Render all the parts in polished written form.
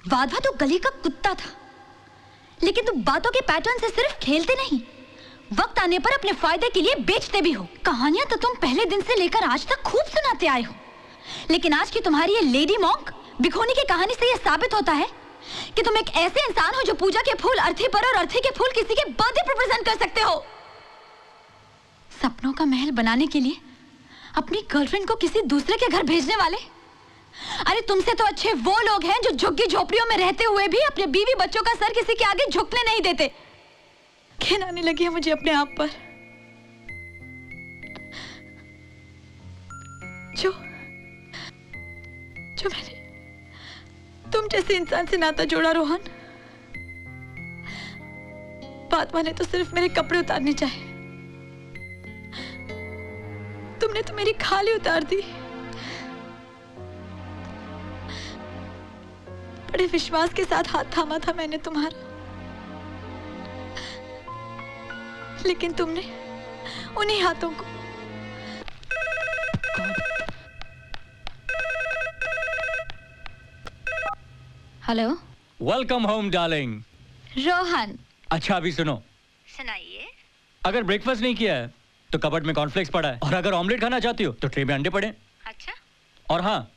वाधवा तो गली का कुत्ता था, लेकिन तुम बातों के पैटर्न से सिर्फ खेलते नहीं, वक्त आने पर अपने फायदे के लिए बेचते भी हो। कहानियां तो तुम पहले दिन से लेकर आज तक खूब सुनाते आए हो, लेकिन आज की तुम्हारी ये लेडी मॉन्क बिखोनी की कहानी से यह साबित होता है कि तुम एक ऐसे इंसान हो जो पूजा के फूल अर्थी पर और अर्थी के फूल किसी के बर्थडे पर प्रेजेंट कर सकते हो। सपनों का महल बनाने के लिए अपनी गर्लफ्रेंड को किसी दूसरे के घर भेजने वाले। अरे तुमसे तो अच्छे वो लोग हैं जो झुग्गी झोपड़ियों में रहते हुए भी अपने बीवी बच्चों का सर किसी के आगे झुकने नहीं देते। घिन आने लगी है मुझे अपने आप पर। जो मैंने तुम जैसे इंसान से नाता जोड़ा रोहन, वाधवा ने तो सिर्फ मेरे कपड़े उतारने चाहे, तुमने तो मेरी खाली उतार दी। बड़े विश्वास के साथ हाथ थामा था मैंने तुम्हारा, लेकिन तुमने उन्हीं हाथों को। Hello. Welcome home darling. Rohan. अच्छा अभी सुनो। सुनाइए। अगर ब्रेकफास्ट नहीं किया है तो कबर्ड में कॉर्नफ्लेक्स पड़ा है, और अगर ऑमलेट खाना चाहती हो तो ट्रे में अंडे पड़े। अच्छा। और हाँ,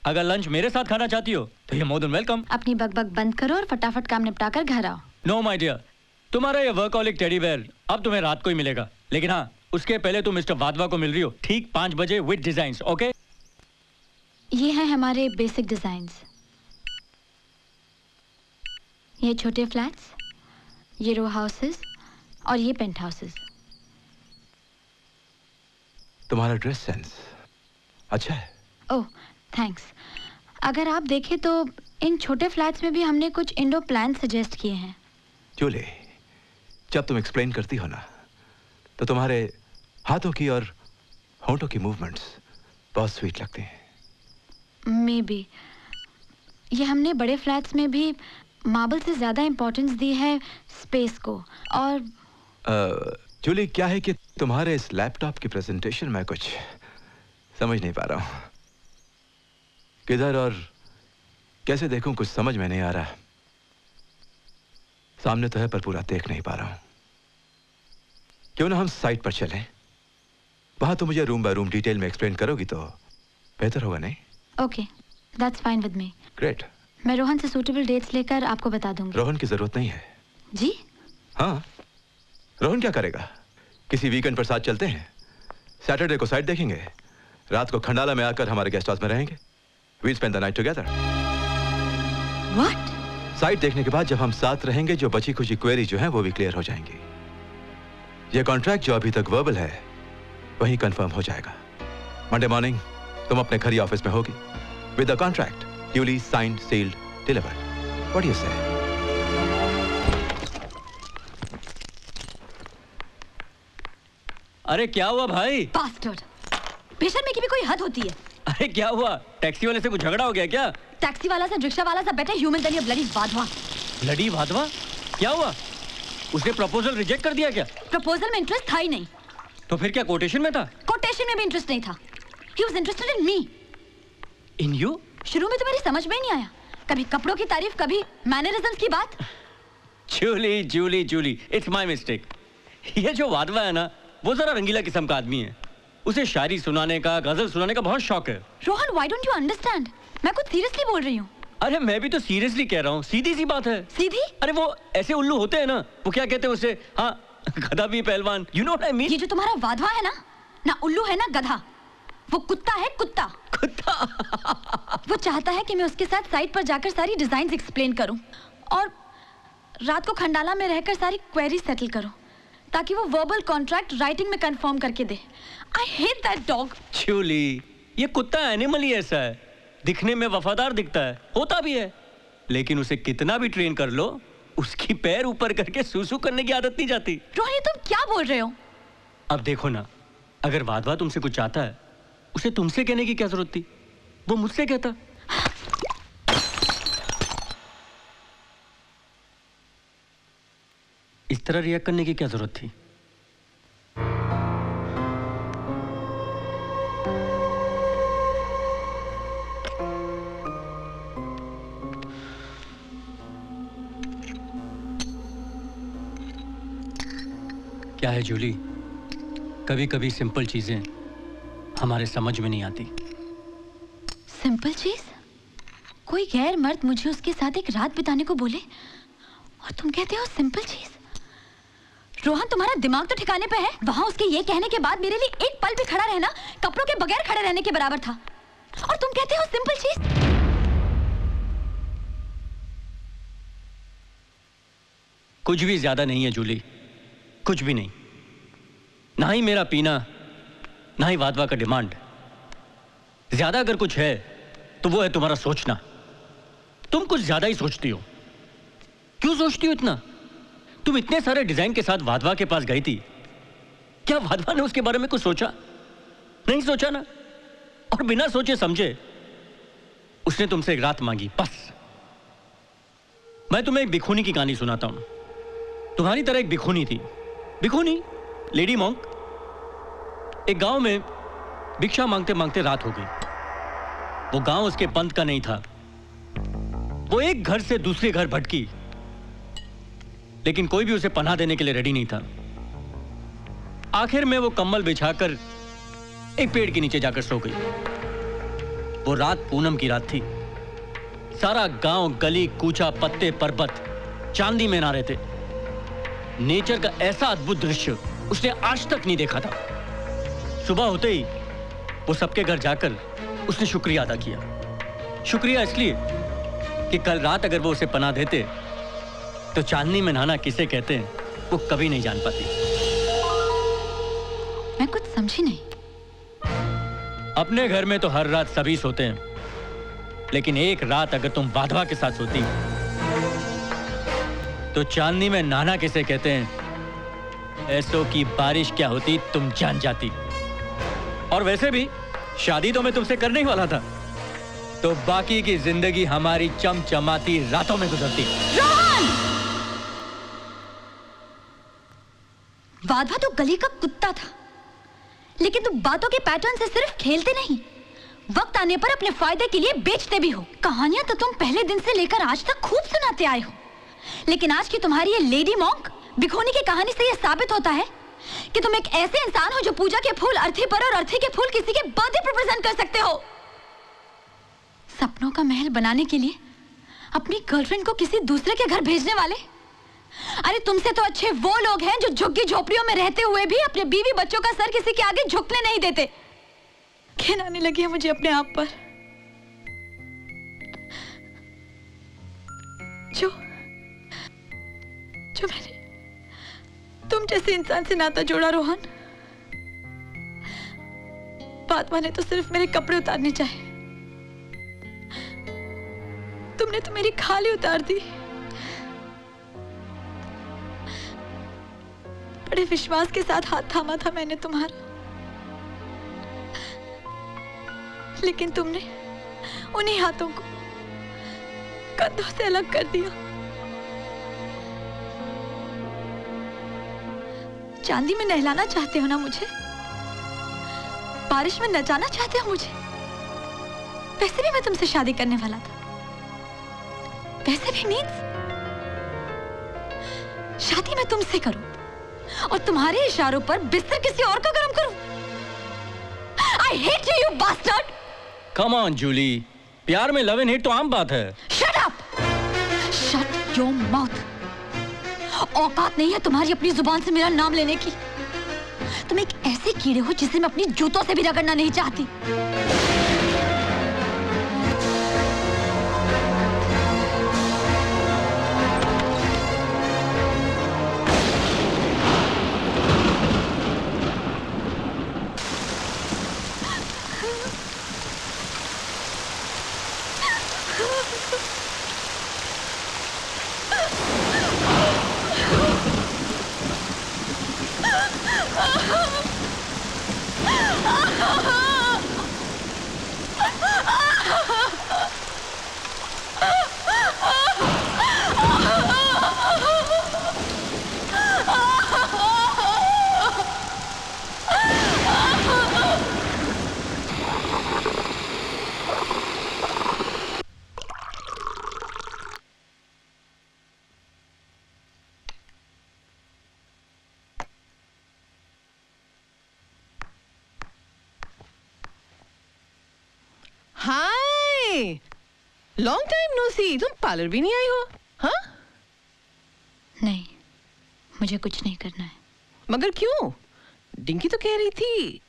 अगर लंच मेरे साथ खाना चाहती हो तो ये मोर देन वेलकम। अपनी बकबक बंद करो और फटाफट काम निपटा कर घर आओ। नो माय डियर, तुम्हारा ये वर्कहॉलिक टेडी बेयर अब तुम्हें रात को ही मिलेगा, लेकिन हाँ उसके पहले तुम मिस्टर वाधवा को मिल रही हो ठीक 5 बजे विद डिजाइन्स। ओके, ये हैं हमारे बेसिक डिजाइन्स। ये छोटे फ्लैट्स, ये रो हाउसेस और ये पेंट हाउसेस। तुम्हारा ड्रेस सेंस अच्छा है। ओह थैंक्स। अगर आप देखें तो इन छोटे फ्लैट्स में भी हमने कुछ इंडो प्लान सजेस्ट किए हैं। जूली, जब तुम एक्सप्लेन करती हो ना तो तुम्हारे हाथों की और होंठों की मूवमेंट्स बहुत स्वीट लगती हैं। मे बी ये हमने बड़े फ्लैट्स में भी मार्बल से ज्यादा इंपॉर्टेंस दी है स्पेस को। और जूली, क्या है कि तुम्हारे इस लैपटॉप की प्रेजेंटेशन में कुछ समझ नहीं पा रहा हूं। किधर और कैसे देखूं कुछ समझ में नहीं आ रहा। सामने तो है पर पूरा देख नहीं पा रहा हूं। क्यों ना हम साइट पर चलें? वहां तो मुझे रूम बाय रूम डिटेल में एक्सप्लेन करोगी तो बेहतर होगा, नहीं? Okay, that's fine with me. Great. मैं रोहन से सूटेबल डेट्स लेकर आपको बता दूंगी। रोहन की जरूरत नहीं है। जी? हाँ, रोहन क्या करेगा? किसी वीकेंड पर साथ चलते हैं, सैटरडे को साइट देखेंगे, रात को खंडाला में आकर हमारे गेस्ट हाउस में रहेंगे। We'll spend the night together. What? Site देखने के बाद जब हम साथ रहेंगे, जो बची खुची क्वेरी जो है वो भी क्लियर हो जाएंगी। ये कॉन्ट्रैक्ट जो अभी तक वर्बल है वही कंफर्म हो जाएगा। मंडे मॉर्निंग तुम अपने घर ऑफिस में होगी with the contract duly signed, sealed, delivered. What do you say? अरे क्या हुआ भाई? Bastard! बेशर्मी की भी कोई हद होती है। अरे क्या हुआ? टैक्सी वाले से कुछ झगड़ा हो गया क्या? टैक्सी वाला से रिक्शा वाला सा बेटर ह्यूमन देन ये ब्लडी वाधवा। ब्लडी वाधवा? क्या हुआ? उसने प्रपोजल रिजेक्ट कर दिया क्या? प्रपोजल में इंटरेस्ट था ही नहीं। तो फिर क्या कोटेशन में था? कोटेशन में भी इंटरेस्ट नहीं था। He was interested in me. In you? शुरू में तो मेरी समझ में ही नहीं आया। कभी कपड़ों की तारीफ, कभी मैनरिज्म्स की बात। Julie, it's my mistake. ये जो वाधवा है ना, वो जरा रंगीला किस्म का आदमी है। उसे शायरी सुनाने का, गजल सुनाने का बहुत शौक है। Rohan, why don't you understand? मैं कुछ सीरियसली बोल रही हूँ। अरे मैं भी तो सीरियसली कह रहा हूँ, सीधी सी बात है। सीधी? अरे वो ऐसे उल्लू होते हैं ना, वो क्या कहते हैं उसे? हाँ, गधा भी पहलवान। You know what I mean? ये जो तुम्हारा वाधवा है ना उल्लू है ना गधा, वो कुत्ता है, कुत्ता। वो चाहता है कि मैं उसके साथ साइट पर जाकर सारी डिजाइन्स एक्सप्लेन करूं और रात को खंडाला में रहकर सारी क्वेरी सेटल करूं, ताकि वो वर्बल कॉन्ट्रैक्ट राइटिंग में कंफर्म करके दे। I hate that dog. Julie, ये कुत्ता एनिमल ही ऐसा है, दिखने में वफादार दिखता है, होता भी है, लेकिन उसे कितना भी ट्रेन कर लो, उसकी पैर ऊपर करके सूसू करने की आदत नहीं जाती। रोहन, ये तुम क्या बोल रहे हो? अब देखो ना, अगर वाधवा तुमसे कुछ चाहता है, उसे तुमसे कहने की क्या जरूरत थी? वो मुझसे कहता। इस तरह रिएक्ट करने की क्या जरूरत थी? क्या है जूली, कभी कभी सिंपल चीजें हमारे समझ में नहीं आती। सिंपल चीज? कोई गैर मर्द मुझे उसके साथ एक रात बिताने को बोले और तुम कहते हो सिंपल चीज? रोहन, तुम्हारा दिमाग तो ठिकाने पे है? वहां उसके ये कहने के बाद मेरे लिए एक पल भी खड़ा रहना कपड़ों के बगैर खड़े रहने के बराबर था, और तुम कहते हो सिंपल चीज? कुछ भी ज्यादा नहीं है जूली, कुछ भी नहीं। ना ही मेरा पीना, ना ही वादवा का डिमांड। ज्यादा अगर कुछ है तो वो है तुम्हारा सोचना। तुम कुछ ज्यादा ही सोचती हो। क्यों सोचती हो इतना? तुम इतने सारे डिजाइन के साथ वादवा के पास गई थी, क्या वादवा ने उसके बारे में कुछ सोचा? नहीं सोचा ना। और बिना सोचे समझे उसने तुमसे एक रात मांगी, बस। मैं तुम्हें एक भिखुनी की कहानी सुनाता हूं। तुम्हारी तरह एक भिखुनी थी, भिखुनी, लेडी मॉन्क। एक गांव में भिक्षा मांगते मांगते रात हो गई। वो गांव उसके पंथ का नहीं था। वो एक घर से दूसरे घर भटकी, लेकिन कोई भी उसे पनाह देने के लिए रेडी नहीं था। आखिर में वो कंबल बिछाकर एक पेड़ के नीचे जाकर सो गई। वो रात पूनम की रात थी। सारा गांव, गली कूचा, पत्ते पर्वत चांदी में नहा रहे थे। नेचर का ऐसा अद्भुत दृश्य उसने आज तक नहीं देखा था। सुबह होते ही वो सबके घर जाकर उसने शुक्रिया अदा किया। शुक्रिया इसलिए कि कल रात अगर वो उसे पनाह देते तो चांदनी में नहाना किसे कहते हैं वो कभी नहीं जान पाती। मैं कुछ समझी नहीं। अपने घर में तो हर रात सभी सोते हैं, लेकिन एक रात अगर तुम वाधवा के साथ सोती तो चांदनी में नहाना किसे कहते हैं ऐसों की बारिश क्या होती तुम जान जाती। और वैसे भी शादी तो मैं तुमसे करने ही वाला था, तो बाकी की जिंदगी हमारी चमचमाती रातों में गुजरती। रोहन! वाधवा तो गली का कुत्ता था, लेकिन तुम बातों के पैटर्न से सिर्फ खेलते नहीं, वक्त आने पर अपने फायदे के लिए बेचते भी हो। कहानियां तो तुम पहले दिन से लेकर आज तक खूब सुनाते आए हो, लेकिन आज की तुम्हारी ये लेडी मॉन्क भिखोनी की कहानी से यह साबित होता है कि तुम एक ऐसे इंसान हो जो पूजा के फूल अर्थी पर और अर्थी के फूल किसी के बर्थडे पर प्रेजेंट कर सकते हो। सपनों का महल बनाने के लिए अपनी गर्लफ्रेंड को किसी दूसरे के घर भेजने वाले। अरे तुमसे तो अच्छे वो लोग हैं जो झुग्गी झोपड़ियों में रहते हुए भी अपने बीवी बच्चों का सर किसी के आगे झुकने नहीं देते। घिन आने लगी है मुझे अपने आप पर। जो मैंने तुम जैसे इंसान से नाता जोड़ा रोहन, वाधवा ने तो सिर्फ मेरे कपड़े उतारने चाहे, तुमने तो मेरी खाली उतार दी। बड़े विश्वास के साथ हाथ थामा था मैंने तुम्हारा, लेकिन तुमने उन्हीं हाथों को कंधों से अलग कर दिया। चांदी में नहलाना चाहते हो ना मुझे, बारिश में नचाना चाहते हो मुझे। वैसे भी मैं तुमसे शादी करने वाला था। वैसे भी मीन्स शादी मैं तुमसे करूं और तुम्हारे इशारों पर बिस्तर किसी और का गरम करूं। I hate you, you bastard! Come on, Jully, प्यार में लव एंड हेट तो आम बात है। Shut up! Shut your mouth! औकात नहीं है तुम्हारी अपनी जुबान से मेरा नाम लेने की। तुम एक ऐसे कीड़े हो जिसे मैं अपनी जूतों से भी रगड़ना नहीं चाहती। हाय, लॉन्ग टाइम नो सी। तुम पार्लर भी नहीं आई हो? हाँ? नहीं, मुझे कुछ नहीं करना है। मगर क्यों? डिंकी तो कह रही थी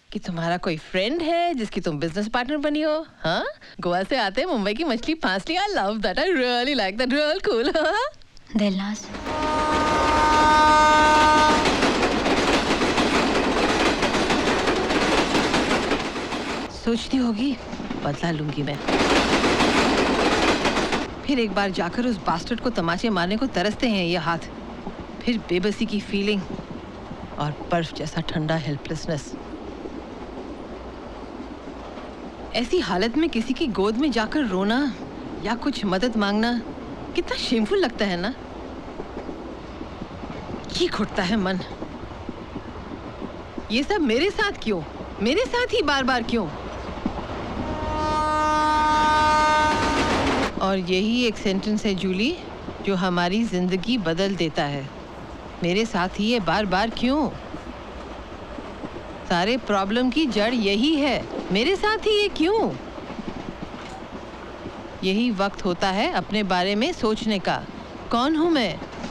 कि तुम्हारा कोई फ्रेंड है जिसकी तुम बिजनेस पार्टनर बनी हो। हाँ, गोवा से आते मुंबई की मछली फांस लिया। I love that, I really like that, real cool. Dilnaz, सोचती होगी बदला लूंगी मैं। फिर एक बार जाकर उस बास्टर्ड को तमाचे मारने को तरसते हैं ये हाथ। फिर बेबसी की फीलिंग और बर्फ जैसा ठंडा हेल्पलेसनेस। ऐसी हालत में किसी की गोद में जाकर रोना या कुछ मदद मांगना कितना शेमफुल लगता है ना। ये घुटता है मन। ये सब मेरे साथ क्यों? मेरे साथ ही बार बार क्यों? और यही एक सेंटेंस है जूली जो हमारी जिंदगी बदल देता है। मेरे साथ ही ये बार बार क्यों? सारे प्रॉब्लम की जड़ यही है, मेरे साथ ही ये क्यों? यही वक्त होता है अपने बारे में सोचने का। कौन हूं मैं?